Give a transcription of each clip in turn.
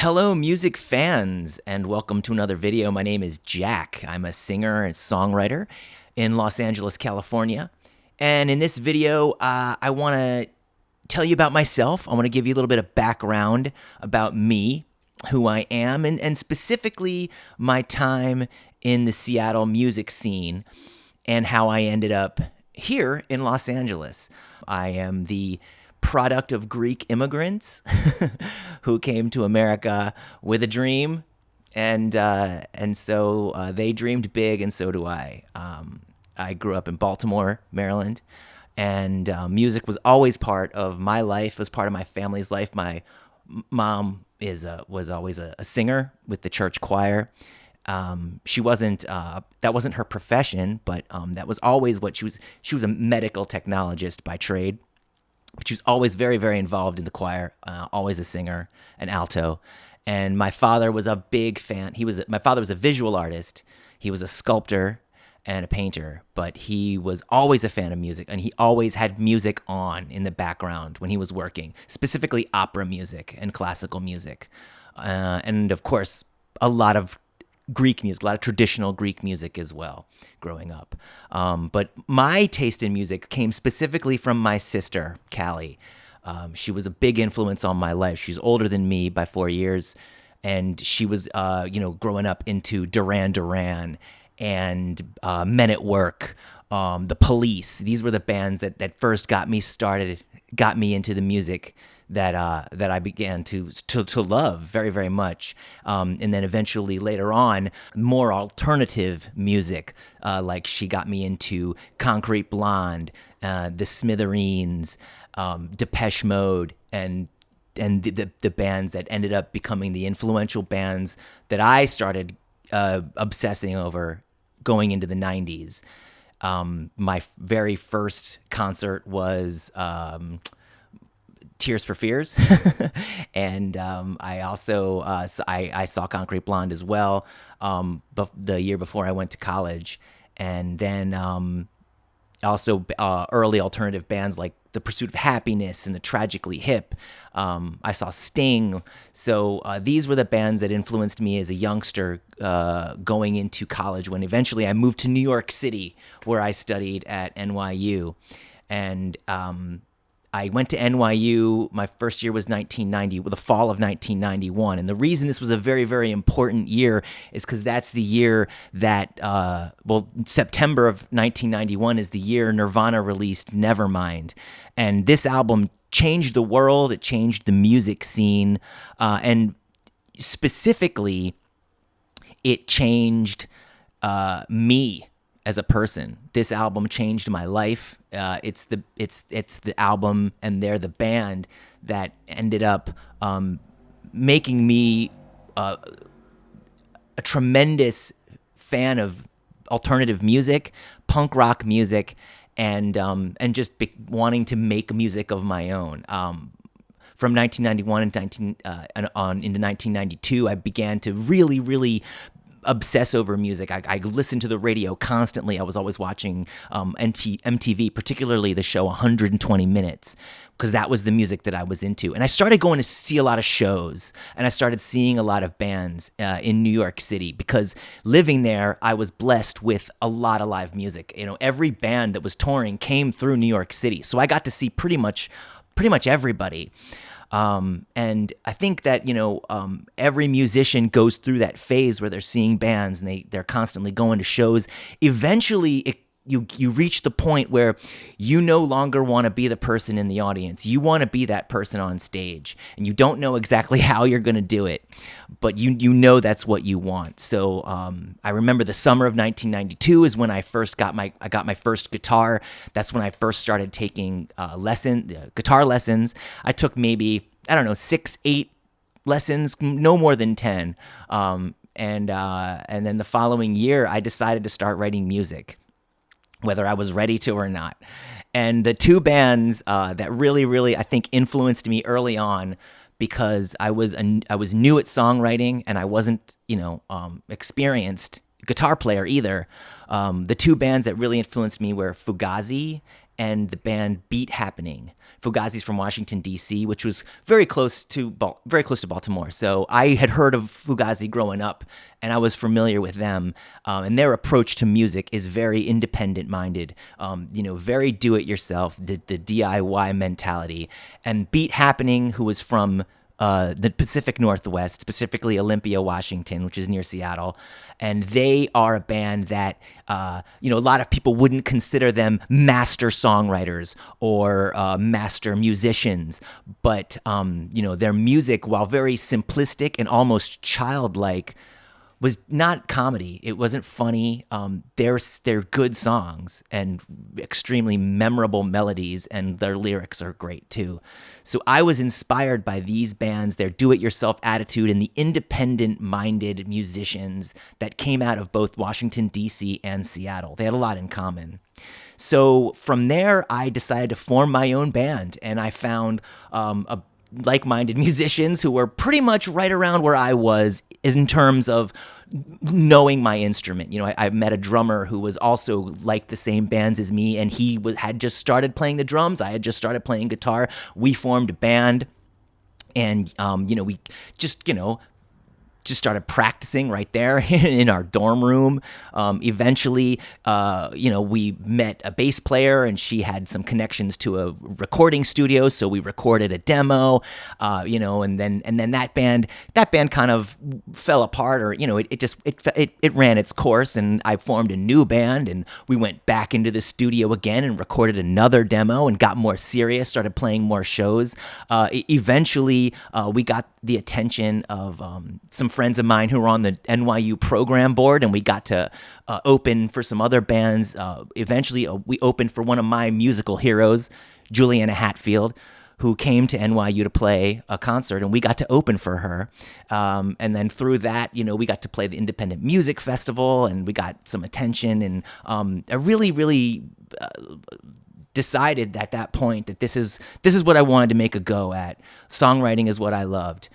Hello, music fans, and welcome to another video. My name is Jack. I'm a singer and songwriter in Los Angeles, California. And in this video, I want to tell you about myself. I want to give you a little bit of background about me, who I am, and specifically my time in the Seattle music scene and how I ended up here in Los Angeles. I am the product of Greek immigrants who came to America with a dream, and so they dreamed big, and so do I. I grew up in Baltimore, Maryland, and music was always part of my life, was part of my family's life. My mom was always a singer with the church choir. She wasn't that wasn't her profession, but that was always what she was. She was a medical technologist by trade. But she was always very, very involved in the choir, always a singer, an alto. And my father was a big fan. My father was a visual artist. He was a sculptor and a painter, but he was always a fan of music, and he always had music on in the background when he was working, specifically opera music and classical music. And of course, a lot of Greek music, a lot of traditional Greek music as well, growing up. But my taste in music came specifically from my sister, Callie. She was a big influence on my life. She's older than me by 4 years, and she was, growing up into Duran Duran and Men at Work, The Police. These were the bands that first got me started, got me into the music that I began to love very, very much. And then eventually later on, more alternative music, like she got me into Concrete Blonde, the Smithereens, Depeche Mode, and the bands that ended up becoming the influential bands that I started obsessing over going into the 90s. My very first concert was Tears for Fears, and I also I saw Concrete Blonde as well the year before I went to college, and then also early alternative bands like The Pursuit of Happiness and the Tragically Hip. I saw Sting. So these were the bands that influenced me as a youngster going into college, when eventually I moved to New York City, where I studied at NYU. And I went to NYU. My first year was the fall of 1991. And the reason this was a very, very important year is because that's the year that, September of 1991 is the year Nirvana released Nevermind. And this album changed the world. It changed the music scene. And specifically, it changed me as a person. This album changed my life. It's the album, and they're the band that ended up making me a tremendous fan of alternative music, punk rock music, and just wanting to make music of my own. From 1991 into 1992, I began to really, really obsess over music. I listened to the radio constantly. I was always watching MTV, particularly the show 120 Minutes, because that was the music that I was into. And I started going to see a lot of shows, and I started seeing a lot of bands in New York City, because living there, I was blessed with a lot of live music. You know, every band that was touring came through New York City, so I got to see pretty much everybody. And I think that, every musician goes through that phase where they're seeing bands and they're constantly going to shows. Eventually, you reach the point where you no longer want to be the person in the audience. You want to be that person on stage, and you don't know exactly how you're going to do it, but you know that's what you want. So I remember the summer of 1992 is when I got my first guitar. That's when I first started taking guitar lessons. I took maybe, 6, 8 lessons, no more than 10. And then the following year, I decided to start writing music, whether I was ready to or not. And the two bands that really, really, I think, influenced me early on, because I was new at songwriting, and I wasn't, experienced guitar player either. The two bands that really influenced me were Fugazi and the band Beat Happening. Fugazi's from Washington D.C., which was very close to Baltimore. So I had heard of Fugazi growing up, and I was familiar with them. And their approach to music is very independent-minded, very do-it-yourself, the DIY mentality. And Beat Happening, who was from the Pacific Northwest, specifically Olympia, Washington, which is near Seattle. And they are a band that, a lot of people wouldn't consider them master songwriters or master musicians. But, their music, while very simplistic and almost childlike, was not comedy. It wasn't funny. They're good songs and extremely memorable melodies, and their lyrics are great too. So I was inspired by these bands, their do-it-yourself attitude, and the independent-minded musicians that came out of both Washington, D.C. and Seattle. They had a lot in common. So from there, I decided to form my own band, and I found like-minded musicians who were pretty much right around where I was in terms of knowing my instrument. I met a drummer who was also like the same bands as me, and he had just started playing the drums. I had just started playing guitar. We formed a band, and we just started practicing right there in our dorm room. Eventually, we met a bass player, and she had some connections to a recording studio, so we recorded a demo. And then that band kind of fell apart, or it ran its course, and I formed a new band, and we went back into the studio again and recorded another demo and got more serious, started playing more shows. Eventually, we got the attention of some friends of mine who were on the NYU program board, and we got to open for some other bands. Eventually, we opened for one of my musical heroes, Juliana Hatfield, who came to NYU to play a concert, and we got to open for her. And then through that, we got to play the Independent Music Festival, and we got some attention, and I really decided at that point that this is what I wanted to make a go at. Songwriting is what I loved.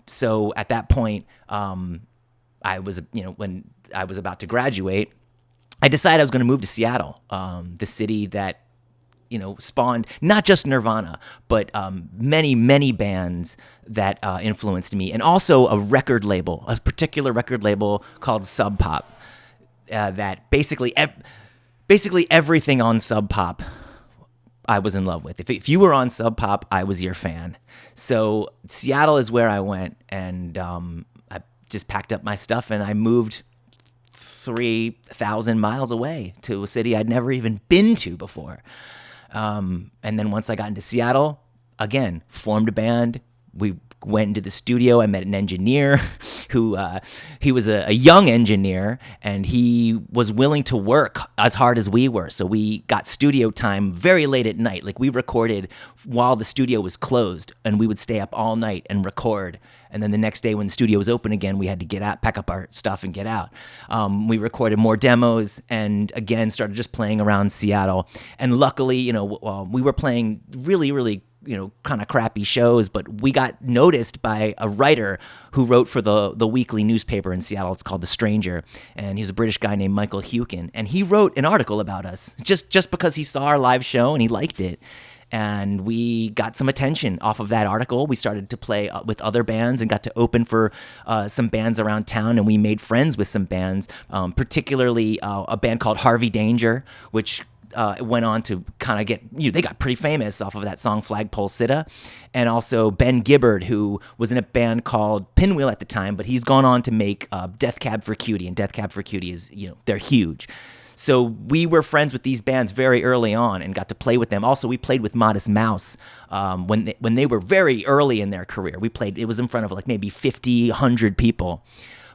So at that point, I was, when I was about to graduate, I decided I was going to move to Seattle, the city that, spawned not just Nirvana, but many bands that influenced me, and also a particular record label called Sub Pop, that basically everything on Sub Pop I was in love with. If you were on Sub Pop, I was your fan. So Seattle is where I went, and I just packed up my stuff, and I moved 3,000 miles away to a city I'd never even been to before. And then once I got into Seattle, again, formed a band. We went into the studio. I met an engineer who he was a young engineer, and he was willing to work as hard as we were. So we got studio time very late at night. Like, we recorded while the studio was closed, and we would stay up all night and record. And then the next day when the studio was open again, we had to get out, pack up our stuff and get out. We recorded more demos, and again started just playing around Seattle. And luckily, we were playing really kind of crappy shows, but we got noticed by a writer who wrote for the weekly newspaper in Seattle. It's called The Stranger, and he's a British guy named Michael Hukin, and he wrote an article about us just because he saw our live show and he liked it. And we got some attention off of that article. We started to play with other bands and got to open for some bands around town, and we made friends with some bands, particularly a band called Harvey Danger, which went on to kind of get, they got pretty famous off of that song Flagpole Sitta. And also Ben Gibbard, who was in a band called Pinwheel at the time, but he's gone on to make Death Cab for Cutie, and Death Cab for Cutie is, they're huge. So we were friends with these bands very early on and got to play with them. Also, we played with Modest Mouse when they were very early in their career. It was in front of like maybe 50, 100 people.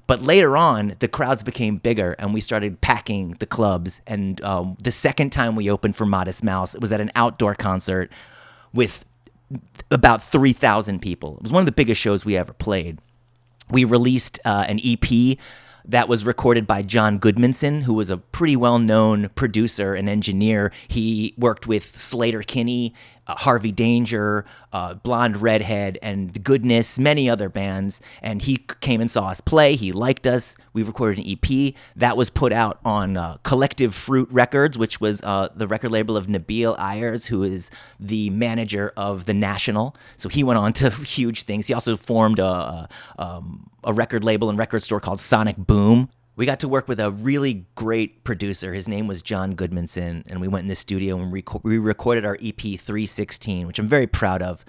But later on, the crowds became bigger, and we started packing the clubs. And the second time we opened for Modest Mouse, it was at an outdoor concert with about 3,000 people. It was one of the biggest shows we ever played. We released an EP that was recorded by John Goodmanson, who was a pretty well-known producer and engineer. He worked with Slater Kinney Harvey Danger, Blonde Redhead, and The Goodness, many other bands. And he came and saw us play. He liked us. We recorded an EP that was put out on Collective Fruit Records, which was the record label of Nabil Ayers, who is the manager of The National. So he went on to huge things. He also formed a record label and record store called Sonic Boom. We got to work with a really great producer. His name was John Goodmanson, and we went in the studio and we recorded our EP 316, which I'm very proud of.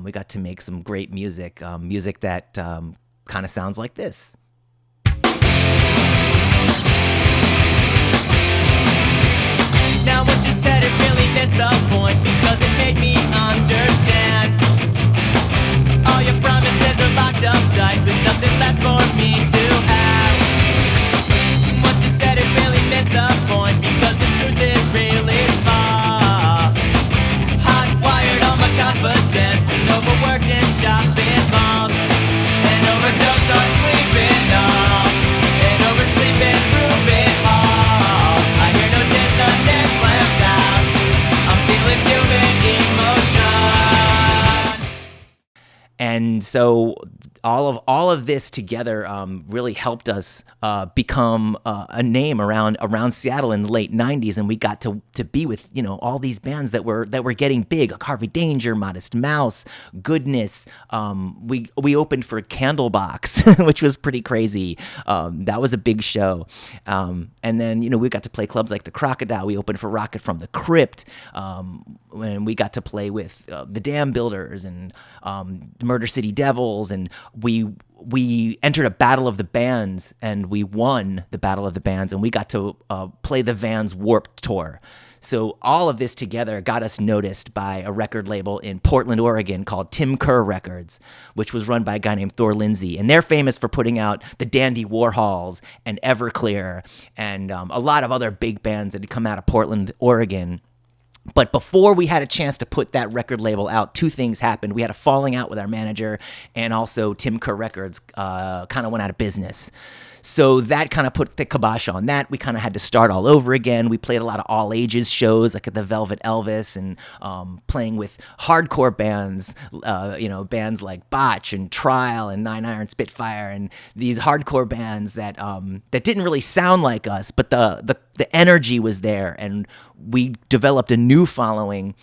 We got to make some great music, music that kind of sounds like this. Now what you said, it really missed the point, because it made me understand. All your promises are locked up tight, with nothing left for me to have. What you said, it really missed the point, because the truth is really small. Hot-wired all my confidence, and overworked in shopping malls, and overdosed on sleeping all, and oversleeping Ruben Hall. I hear no dissonance slammed down, I'm feeling human emotion. And so all of this together really helped us become a name around Seattle in the late '90s, and we got to be with all these bands that were getting big, like Harvey Danger, Modest Mouse, Goodness. We opened for Candlebox, which was pretty crazy. That was a big show, and then we got to play clubs like the Crocodile. We opened for Rocket from the Crypt, and we got to play with the Dam Builders and Murder City Devils, and we entered a battle of the bands, and we won the battle of the bands, and we got to play the Vans Warped Tour. So all of this together got us noticed by a record label in Portland, Oregon called Tim Kerr Records, which was run by a guy named Thor Lindsay. And they're famous for putting out the Dandy Warhols and Everclear and a lot of other big bands that had come out of Portland, Oregon. But before we had a chance to put that record label out, two things happened. We had a falling out with our manager, and also Tim Kerr Records kind of went out of business. So that kind of put the kibosh on that. We kind of had to start all over again. We played a lot of all ages shows, like at the Velvet Elvis, and playing with hardcore bands, bands like Botch and Trial and Nine Iron Spitfire, and these hardcore bands that didn't really sound like us, but the energy was there, and we developed a new following.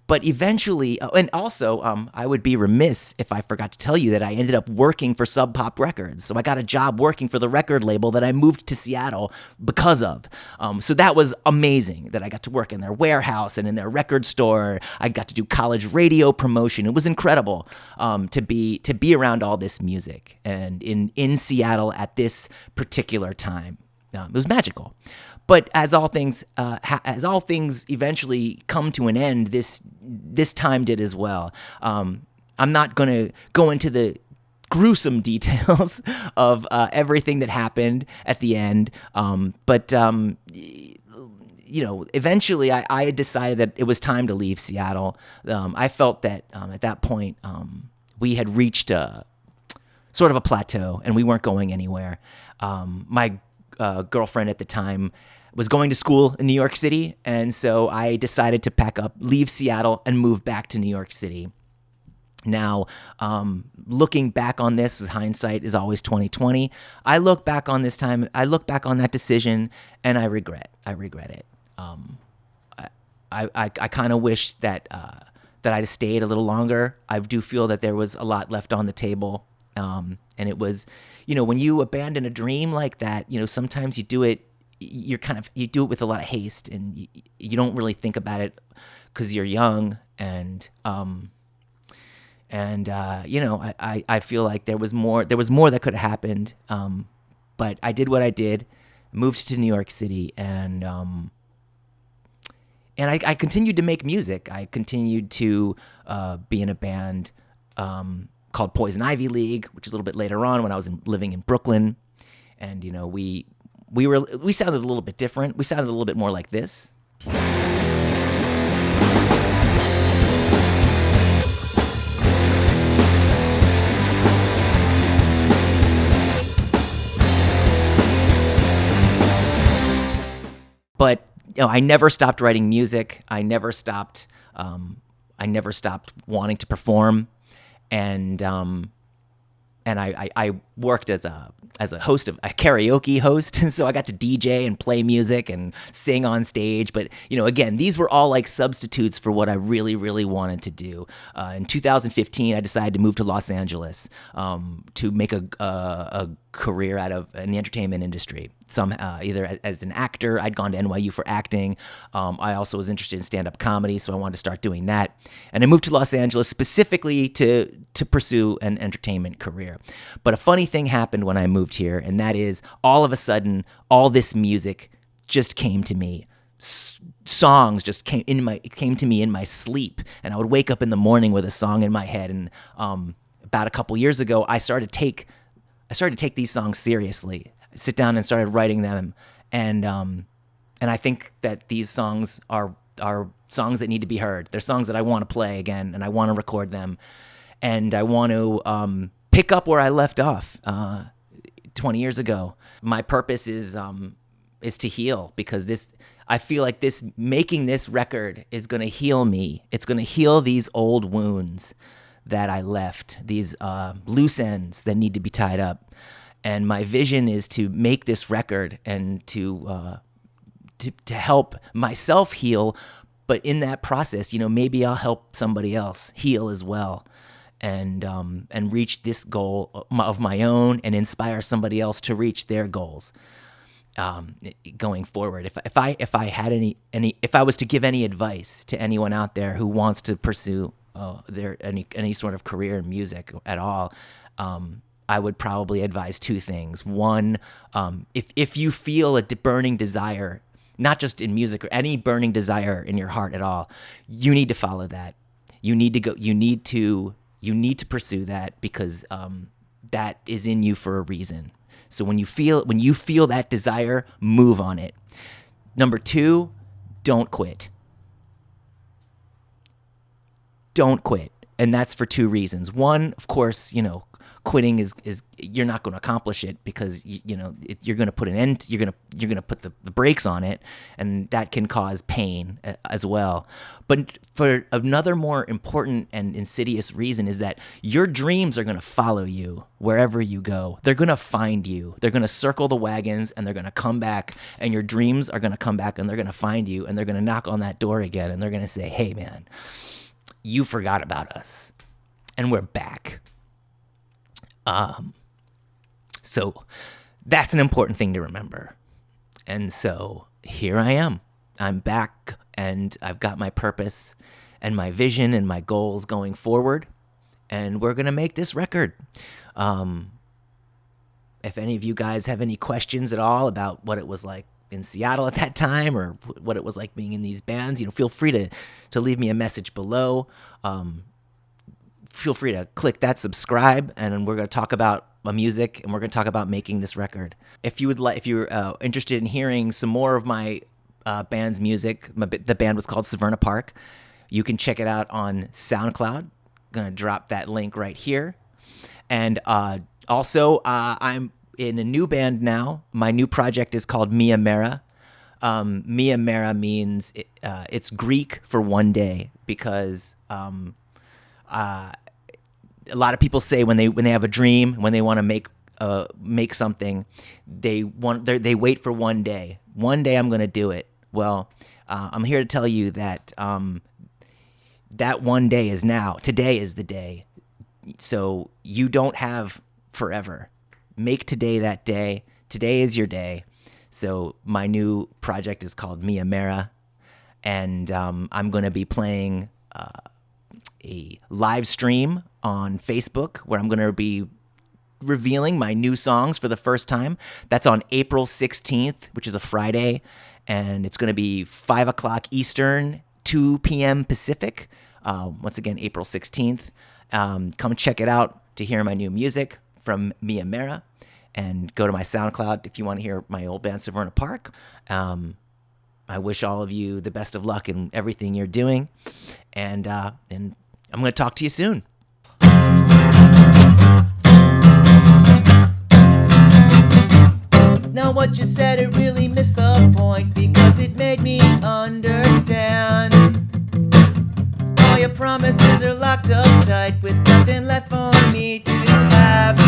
But eventually, and also, I would be remiss if I forgot to tell you that I ended up working for Sub Pop Records. So I got a job working for the record label that I moved to Seattle because of. So that was amazing that I got to work in their warehouse and in their record store. I got to do college radio promotion. It was incredible to be around all this music and in Seattle at this particular time. It was magical. But as all things eventually come to an end, this time did as well. I'm not going to go into the gruesome details of everything that happened at the end, but eventually I had decided that it was time to leave Seattle. I felt that at that point we had reached sort of a plateau, and we weren't going anywhere. My girlfriend at the time was going to school in New York City, and so I decided to pack up, leave Seattle, and move back to New York City. Now, looking back on this, as hindsight is always 20/20. I look back on that decision, and I regret it. I kind of wish that I'd stayed a little longer. I do feel that there was a lot left on the table, and it was, when you abandon a dream like that, sometimes you do it. You do it with a lot of haste, and you don't really think about it because you're young, and I feel like there was more that could have happened, but I did what I did, moved to New York City, and I continued to make music. I continued to be in a band called Poison Ivy League, which is a little bit later on when I was living in Brooklyn, and we sounded a little bit different. We sounded a little bit more like this. But I never stopped writing music. I never stopped I never stopped wanting to perform, and I worked as a host of a karaoke host, so I got to DJ and play music and sing on stage. But again, these were all like substitutes for what I really, really wanted to do. In 2015, I decided to move to Los Angeles to make a career in the entertainment industry. Either as an actor, I'd gone to NYU for acting. I also was interested in stand-up comedy, so I wanted to start doing that. And I moved to Los Angeles specifically to pursue an entertainment career. But a funny thing happened when I moved here, and that is all of a sudden, all this music just came to me. Songs just came to me in my sleep, and I would wake up in the morning with a song in my head. And about a couple years ago, I started to take these songs seriously. I sit down and started writing them, and I think that these songs are songs that need to be heard. They're songs that I want to play again, and I want to record them, and I want to pick up where I left off 20 years ago. My purpose is to heal, because I feel like making this record is going to heal me. It's going to heal these old wounds that I left, these loose ends that need to be tied up. And my vision is to make this record and to help myself heal. But in that process, maybe I'll help somebody else heal as well, and reach this goal of my own, and inspire somebody else to reach their goals. Going forward, if I had if I was to give any advice to anyone out there who wants to pursue any sort of career in music at all, I would probably advise two things. One, if you feel a burning desire, not just in music, or any burning desire in your heart at all, you need to follow that. You need to go. You need to pursue that, because that is in you for a reason. So when you feel that desire, move on it. Number two, don't quit. Don't quit. And that's for two reasons. One, of course, quitting is you're not going to accomplish it, because you're going to put an end. You're going to put the brakes on it, and that can cause pain as well. But for another more important and insidious reason is that your dreams are going to follow you wherever you go. They're going to find you. They're going to circle the wagons, and they're going to come back, and your dreams are going to come back, and they're going to find you, and they're going to knock on that door again, and they're going to say, "Hey, man, you forgot about us, and we're back." So that's an important thing to remember. And so here I am. I'm back, and I've got my purpose and my vision and my goals going forward, and we're going to make this record. If any of you guys have any questions at all about what it was like in Seattle at that time, or what it was like being in these bands, feel free to leave me a message below. Feel free to click that subscribe, and we're going to talk about my music, and we're going to talk about making this record. If you're interested in hearing some more of my band's music, the band was called Severna Park. You can check it out on SoundCloud. I'm going to drop that link right here. And also, I'm in a new band now. My new project is called Mera. Mera means it's Greek for one day, because a lot of people say when they have a dream, when they want to make something, they wait for one day. One day I'm going to do it. Well, I'm here to tell you that that one day is now. Today is the day. So you don't have forever. Make today that day. Today is your day. So my new project is called Mera, and I'm going to be playing a live stream on Facebook, where I'm going to be revealing my new songs for the first time. That's on April 16th, which is a Friday, and it's going to be 5 o'clock Eastern, 2 p.m. Pacific. Once again, April 16th. Come check it out to hear my new music from Mera, and go to my SoundCloud if you want to hear my old band Severna Park. I wish all of you the best of luck in everything you're doing, and I'm going to talk to you soon. Now what you said, it really missed the point, because it made me understand are locked up tight with nothing left for me to have.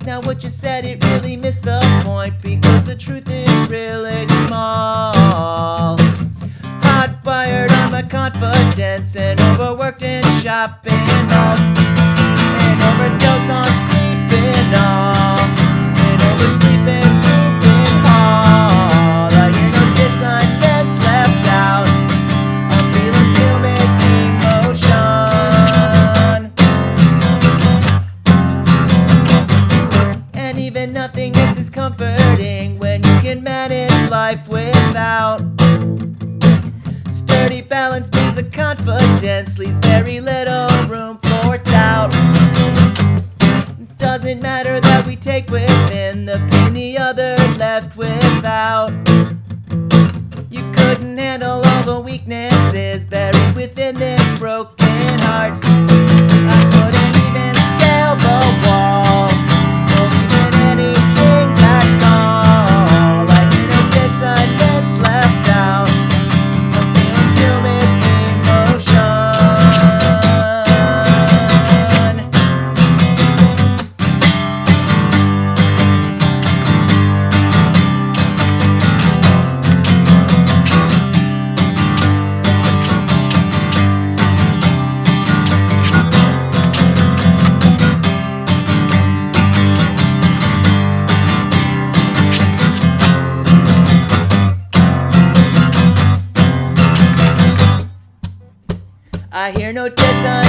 Now what you said, it really missed the point, because the truth is really small. Hot-wired on my confidence and overworked in shopping malls, and overdose on sleeping all, and oversleeping pooping all. I hear no dissonance left out. I'm feeling human emotion, and even nothingness is comforting when you can manage life without. Sturdy balance beams of confidence leaves very little room for doubt. Doesn't matter that we take within the pain the other left without. You couldn't handle all the weaknesses buried within this broken heart. I couldn't even scale the wall, or even anything that tall. I need a dissonance left out. Human emotion. I hear no dissonance